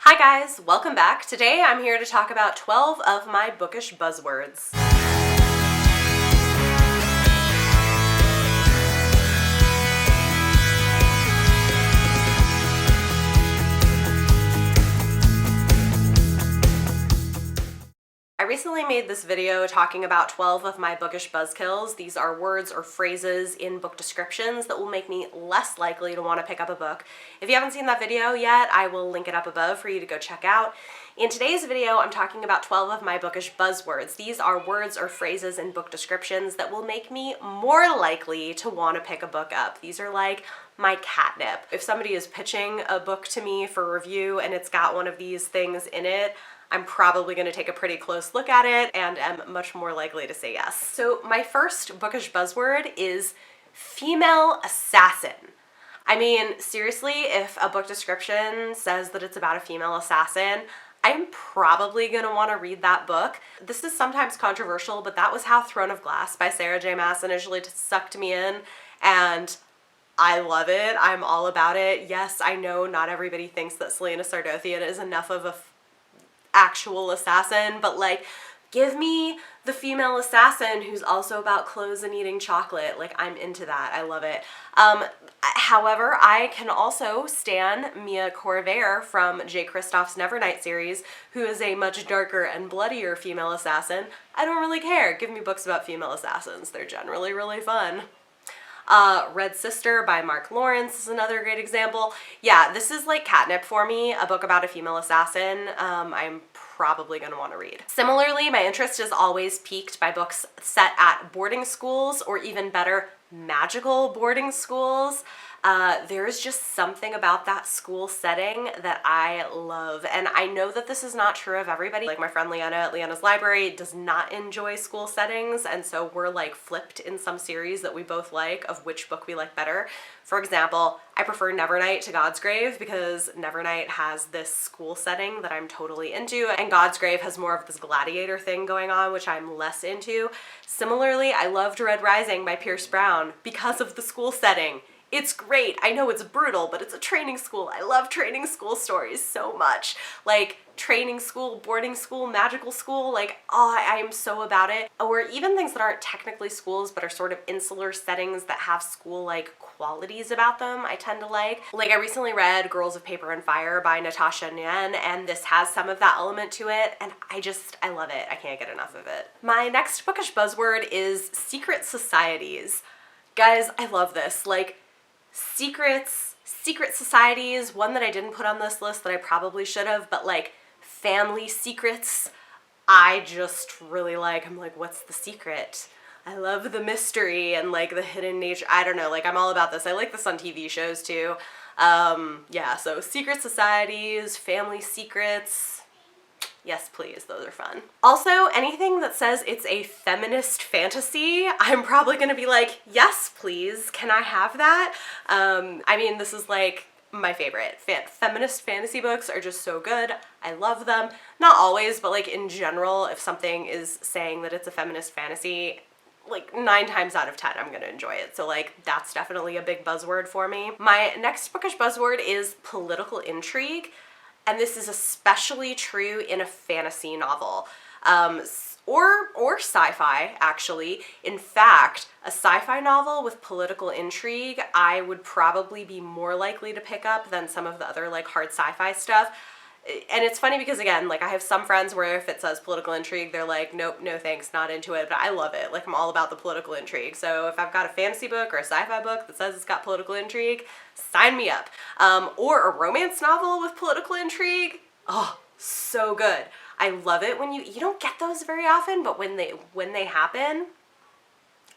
Hi guys, welcome back. Today I'm here to talk about 12 of my bookish buzzwords. I recently made this video talking about 12 of my bookish buzzkills. These are words or phrases in book descriptions that will make me less likely to want to pick up a book. If you haven't seen that video yet, I will link it up above for you to go check out. In today's video, I'm talking about 12 of my bookish buzzwords. These are words or phrases in book descriptions that will make me more likely to want to pick a book up. These are like my catnip. If somebody is pitching a book to me for review and it's got one of these things in it, I'm probably going to take a pretty close look at it and am much more likely to say yes. So my first bookish buzzword is female assassin. I mean, seriously, if a book description says that it's about a female assassin, I'm probably going to want to read that book. This is sometimes controversial, but that was how Throne of Glass by Sarah J. Maas initially sucked me in, and I love it. I'm all about it. Yes, I know not everybody thinks that Selena Sardothian is enough of a actual assassin, but like, give me the female assassin who's also about clothes and eating chocolate. Like, I'm into that. I love it. However, I can also stan Mia Corvair from J. Kristoff's Nevernight series, who is a much darker and bloodier female assassin. I don't really care. Give me books about female assassins. They're generally really fun. Red Sister by Mark Lawrence is another great example. Yeah, this is like catnip for me, a book about a female assassin. I'm probably going to want to read. Similarly, my interest is always piqued by books set at boarding schools, or even better, magical boarding schools. There's just something about that school setting that I love, and I know that this is not true of everybody. Like my friend Leanna at Leanna's Library does not enjoy school settings, and so we're like flipped in some series that we both like of which book we like better. For example, I prefer Nevernight to God's Grave because Nevernight has this school setting that I'm totally into, and God's Grave has more of this gladiator thing going on, which I'm less into. Similarly, I loved Red Rising by Pierce Brown because of the school setting. It's great. I know it's brutal, but it's a training school. I love training school stories so much. Like training school, boarding school, magical school, like, oh, I am so about it. Or even things that aren't technically schools, but are sort of insular settings that have school-like qualities about them, I tend to like. Like I recently read Girls of Paper and Fire by Natasha Nguyen, and this has some of that element to it, and I love it. I can't get enough of it. My next bookish buzzword is secret societies. Guys, I love this. Like, secret societies, one that I didn't put on this list that I probably should have, but like family secrets, I just really like. I'm like, what's the secret? I love the mystery and like the hidden nature. I don't know, like I'm all about this. I like this on TV shows too. Yeah, so secret societies, family secrets. Yes, please, those are fun. Also, anything that says it's a feminist fantasy, I'm probably gonna be like, yes, please, can I have that? I mean, this is like my favorite. Feminist fantasy books are just so good. I love them. Not always, but like in general, if something is saying that it's a feminist fantasy, like 9 times out of 10, I'm gonna enjoy it. So like, that's definitely a big buzzword for me. My next bookish buzzword is political intrigue. And this is especially true in a fantasy novel, or sci-fi, actually. In fact, a sci-fi novel with political intrigue, I would probably be more likely to pick up than some of the other like hard sci-fi stuff. And it's funny because, again, like I have some friends where if it says political intrigue, they're like, nope, no thanks, not into it, but I love it. Like, I'm all about the political intrigue. So if I've got a fantasy book or a sci-fi book that says it's got political intrigue, sign me up. Or a romance novel with political intrigue, oh, so good. I love it when you don't get those very often, but when they happen,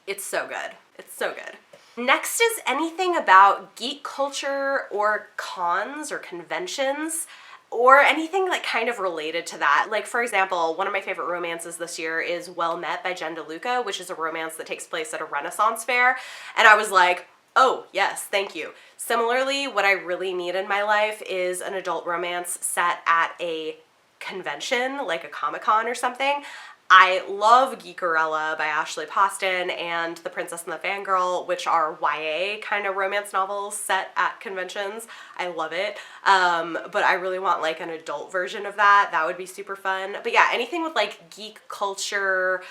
it's so good. It's so good. Next is anything about geek culture or cons or conventions, or anything like kind of related to that. Like, for example, one of my favorite romances this year is Well Met by Jen DeLuca, which is a romance that takes place at a Renaissance fair. And I was like, oh, yes, thank you. Similarly, what I really need in my life is an adult romance set at a convention, like a Comic-Con or something. I love Geekerella by Ashley Poston and The Princess and the Fangirl, which are YA kind of romance novels set at conventions. I love it. But I really want like an adult version of that. That would be super fun. But yeah, anything with like geek culture,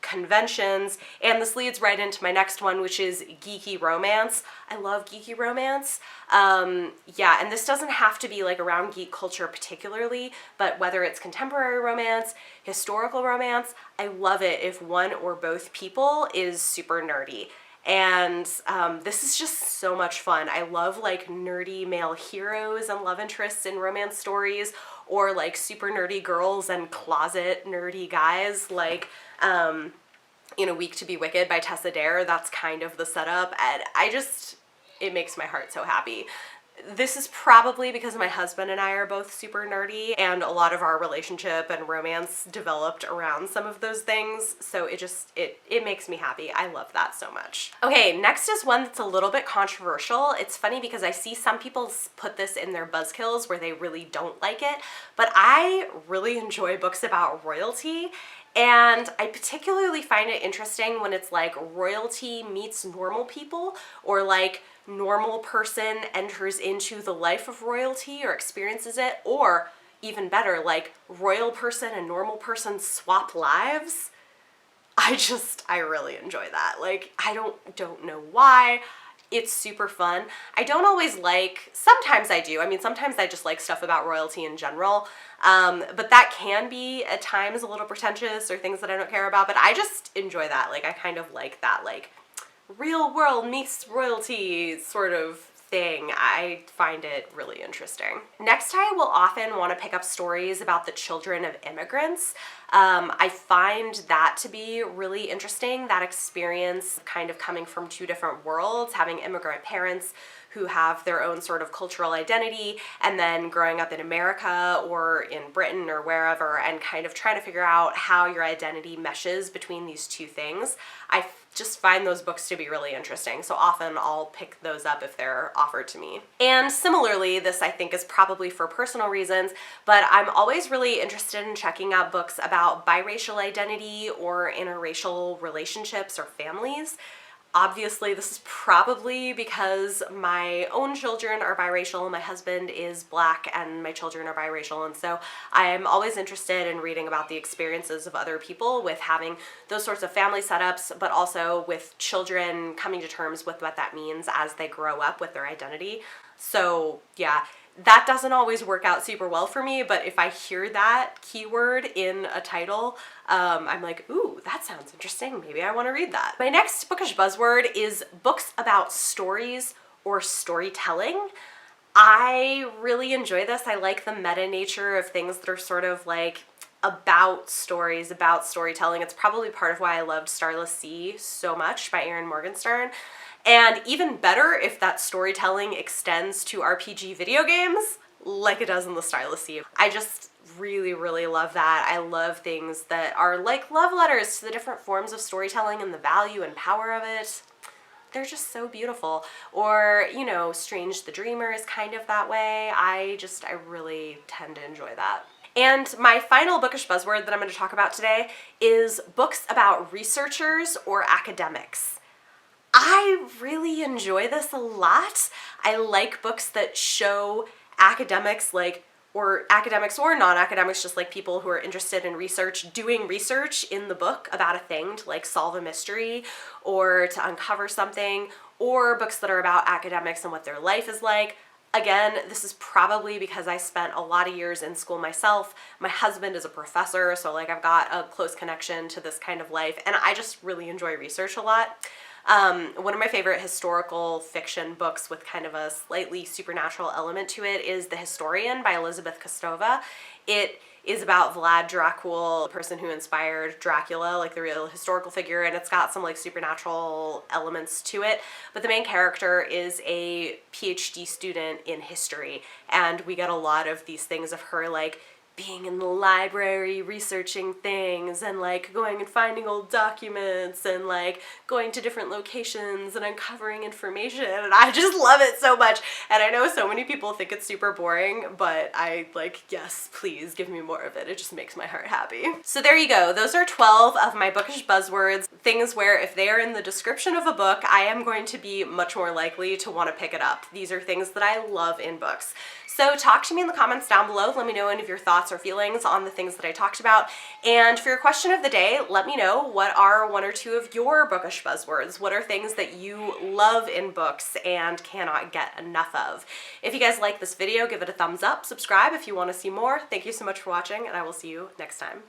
conventions, and this leads right into my next one, which is geeky romance. I love geeky romance. Yeah, and this doesn't have to be like around geek culture particularly, but whether it's contemporary romance, historical romance, I love it if one or both people is super nerdy. And this is just so much fun. I love like nerdy male heroes and love interests in romance stories, or like super nerdy girls and closet nerdy guys, like in A Week to Be Wicked by Tessa Dare. That's kind of the setup, and it makes my heart so happy. This is probably because my husband and I are both super nerdy, and a lot of our relationship and romance developed around some of those things, so it makes me happy. I love that so much. Okay, next is one that's a little bit controversial. It's funny because I see some people put this in their buzzkills where they really don't like it, but I really enjoy books about royalty. And I particularly find it interesting when it's like royalty meets normal people, or like normal person enters into the life of royalty or experiences it, or even better, like royal person and normal person swap lives. I really enjoy that. Like, I don't know why. It's super fun. I don't always like, sometimes I do. I mean, sometimes I just like stuff about royalty in general, but that can be at times a little pretentious or things that I don't care about, but I just enjoy that. Like, I kind of like that, like, real world meets royalty sort of thing. I find it really interesting. Next, I will often want to pick up stories about the children of immigrants. I find that to be really interesting, that experience kind of coming from two different worlds, having immigrant parents who have their own sort of cultural identity, and then growing up in America or in Britain or wherever, and kind of trying to figure out how your identity meshes between these two things. I just find those books to be really interesting, so often I'll pick those up if they're offered to me. And similarly, this I think is probably for personal reasons, but I'm always really interested in checking out books about biracial identity or interracial relationships or families. Obviously, this is probably because my own children are biracial, my husband is Black, and my children are biracial, and so I'm always interested in reading about the experiences of other people with having those sorts of family setups, but also with children coming to terms with what that means as they grow up with their identity. So yeah, that doesn't always work out super well for me, but if I hear that keyword in a title, I'm like, ooh, that sounds interesting. Maybe I want to read that. My next bookish buzzword is books about stories or storytelling. I really enjoy this. I like the meta nature of things that are sort of like about stories, about storytelling. It's probably part of why I loved Starless Sea so much by Erin Morgenstern. And even better if that storytelling extends to RPG video games like it does in the Starless Sea. I just really, really love that. I love things that are like love letters to the different forms of storytelling and the value and power of it. They're just so beautiful. Or, you know, Strange the Dreamer is kind of that way. I really tend to enjoy that. And my final bookish buzzword that I'm going to talk about today is books about researchers or academics. I really enjoy this a lot. I like books that show academics, or non-academics, just like people who are interested in research, doing research in the book about a thing to like solve a mystery or to uncover something, or books that are about academics and what their life is like. Again, this is probably because I spent a lot of years in school myself. My husband is a professor, so like I've got a close connection to this kind of life, and I just really enjoy research a lot. One of my favorite historical fiction books with kind of a slightly supernatural element to it is The Historian by Elizabeth Kostova. It is about Vlad Dracul, the person who inspired Dracula, like the real historical figure, and it's got some like supernatural elements to it. But the main character is a PhD student in history, and we get a lot of these things of her like being in the library researching things and like going and finding old documents and like going to different locations and uncovering information, and I just love it so much. And I know so many people think it's super boring, but I like, yes, please give me more of it. It just makes my heart happy. So there you go. Those are 12 of my bookish buzzwords, things where if they are in the description of a book, I am going to be much more likely to want to pick it up. These are things that I love in books. So talk to me in the comments down below. Let me know any of your thoughts or feelings on the things that I talked about. And for your question of the day, let me know what are 1 or 2 of your bookish buzzwords. What are things that you love in books and cannot get enough of? If you guys like this video, give it a thumbs up, subscribe if you want to see more. Thank you so much for watching, and I will see you next time.